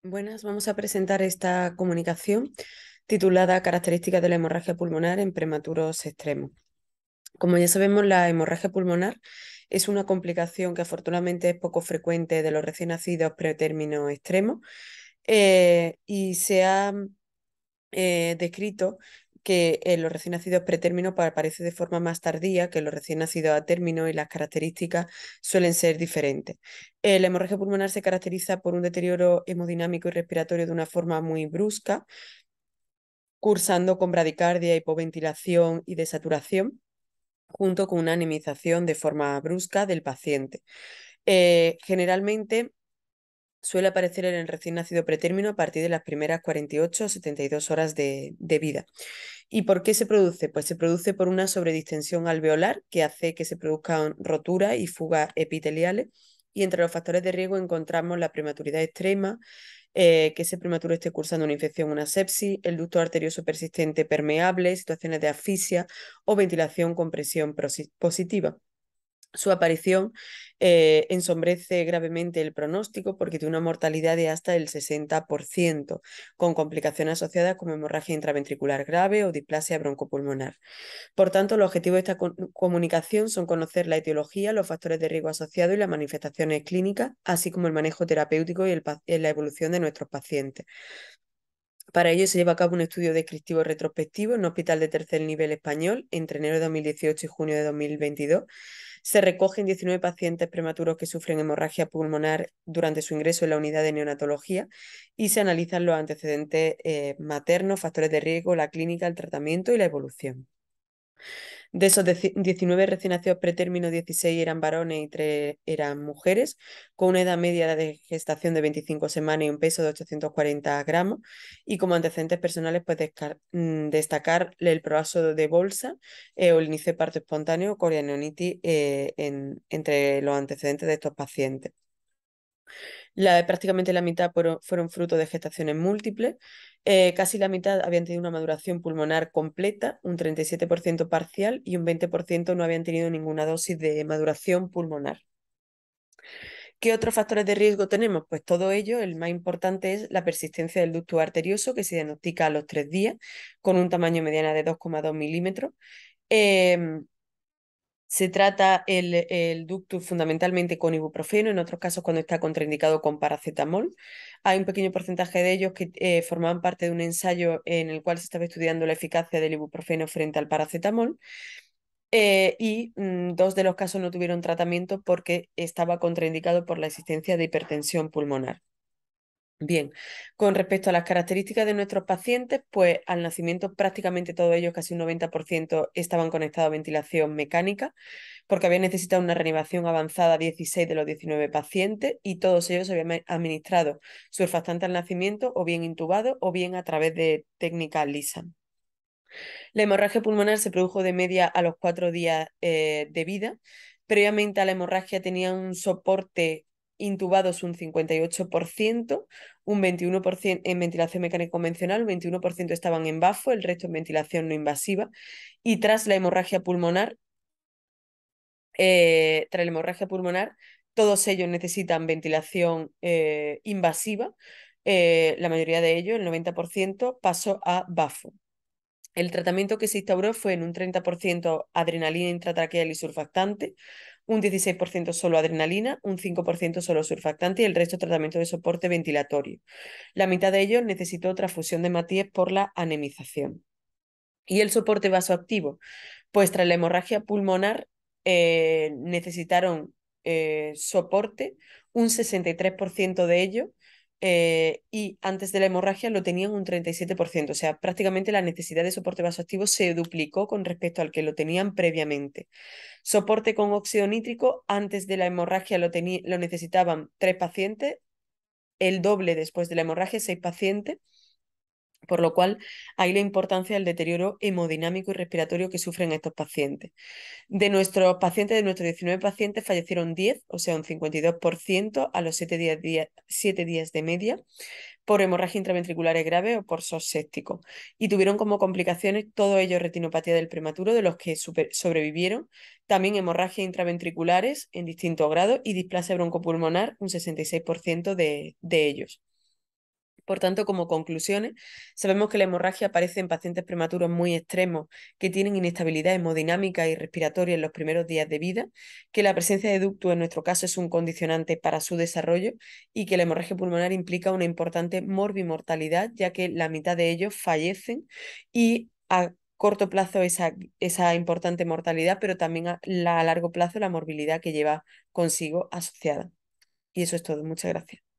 Buenas, vamos a presentar esta comunicación titulada Características de la hemorragia pulmonar en prematuros extremos. Como ya sabemos, la hemorragia pulmonar es una complicación que afortunadamente es poco frecuente de los recién nacidos pretérmino extremos y se ha descrito que en los recién nacidos pretérmino aparece de forma más tardía que en los recién nacidos a término y las características suelen ser diferentes. La hemorragia pulmonar se caracteriza por un deterioro hemodinámico y respiratorio de una forma muy brusca, cursando con bradicardia, hipoventilación y desaturación, junto con una anemización de forma brusca del paciente. Generalmente suele aparecer en el recién nacido pretérmino a partir de las primeras 48 o 72 horas de vida. ¿Y por qué se produce? Pues se produce por una sobredistensión alveolar que hace que se produzcan roturas y fugas epiteliales. Y entre los factores de riesgo encontramos la prematuridad extrema, que ese prematuro esté cursando una infección, una sepsis, el ducto arterioso persistente permeable, situaciones de asfixia o ventilación con presión positiva. Su aparición ensombrece gravemente el pronóstico porque tiene una mortalidad de hasta el 60%, con complicaciones asociadas como hemorragia intraventricular grave o displasia broncopulmonar. Por tanto, los objetivos de esta comunicación son conocer la etiología, los factores de riesgo asociados y las manifestaciones clínicas, así como el manejo terapéutico y la evolución de nuestros pacientes. Para ello se lleva a cabo un estudio descriptivo retrospectivo en un hospital de tercer nivel español entre enero de 2018 y junio de 2022. Se recogen 19 pacientes prematuros que sufren hemorragia pulmonar durante su ingreso en la unidad de neonatología y se analizan los antecedentes maternos, factores de riesgo, la clínica, el tratamiento y la evolución. De esos 19 recién nacidos pretérmino, 16 eran varones y 3 eran mujeres, con una edad media de gestación de 25 semanas y un peso de 840 gramos. Y como antecedentes personales, pues destacar el prolazo de bolsa o el inicio de parto espontáneo o corianonitis entre los antecedentes de estos pacientes. Prácticamente la mitad fueron fruto de gestaciones múltiples, casi la mitad habían tenido una maduración pulmonar completa, un 37% parcial y un 20% no habían tenido ninguna dosis de maduración pulmonar. ¿Qué otros factores de riesgo tenemos? Pues todo ello, el más importante es la persistencia del ducto arterioso, que se diagnostica a los 3 días, con un tamaño mediana de 2,2 milímetros. Em, Se trata el ductus fundamentalmente con ibuprofeno, en otros casos cuando está contraindicado con paracetamol. Hay un pequeño porcentaje de ellos que formaban parte de un ensayo en el cual se estaba estudiando la eficacia del ibuprofeno frente al paracetamol. Dos de los casos no tuvieron tratamiento porque estaba contraindicado por la existencia de hipertensión pulmonar. Bien, con respecto a las características de nuestros pacientes, pues al nacimiento prácticamente todos ellos, casi un 90%, estaban conectados a ventilación mecánica porque habían necesitado una reanimación avanzada 16 de los 19 pacientes y todos ellos habían administrado surfactante al nacimiento o bien intubado o bien a través de técnica lisa. La hemorragia pulmonar se produjo de media a los 4 días de vida. Previamente a la hemorragia tenían un soporte intubados un 58%, un 21% en ventilación mecánica convencional, un 21% estaban en bafo, el resto en ventilación no invasiva. Y tras la hemorragia pulmonar, todos ellos necesitan ventilación invasiva. La mayoría de ellos, el 90%, pasó a bafo. El tratamiento que se instauró fue en un 30% adrenalina intratraqueal y surfactante, un 16% solo adrenalina, un 5% solo surfactante y el resto tratamiento de soporte ventilatorio. La mitad de ellos necesitó transfusión de Matías por la anemización. ¿Y el soporte vasoactivo? Pues tras la hemorragia pulmonar necesitaron soporte, un 63% de ellos, y antes de la hemorragia lo tenían un 37%. O sea, prácticamente la necesidad de soporte vasoactivo se duplicó con respecto al que lo tenían previamente. Soporte con óxido nítrico, antes de la hemorragia lo necesitaban 3 pacientes, el doble después de la hemorragia, 6 pacientes, por lo cual hay la importancia del deterioro hemodinámico y respiratorio que sufren estos pacientes. De nuestros pacientes, de nuestros 19 pacientes, fallecieron 10, o sea, un 52% a los 7 días de media, por hemorragia intraventriculares grave o por shock séptico. Y tuvieron como complicaciones todo ello retinopatía del prematuro, de los que sobrevivieron, también hemorragia intraventriculares en distintos grados y displasia broncopulmonar, un 66% de ellos. Por tanto, como conclusiones, sabemos que la hemorragia aparece en pacientes prematuros muy extremos que tienen inestabilidad hemodinámica y respiratoria en los primeros días de vida, que la presencia de ducto en nuestro caso es un condicionante para su desarrollo y que la hemorragia pulmonar implica una importante morbimortalidad, ya que la mitad de ellos fallecen y a corto plazo esa importante mortalidad, pero también a largo plazo la morbilidad que lleva consigo asociada. Y eso es todo. Muchas gracias.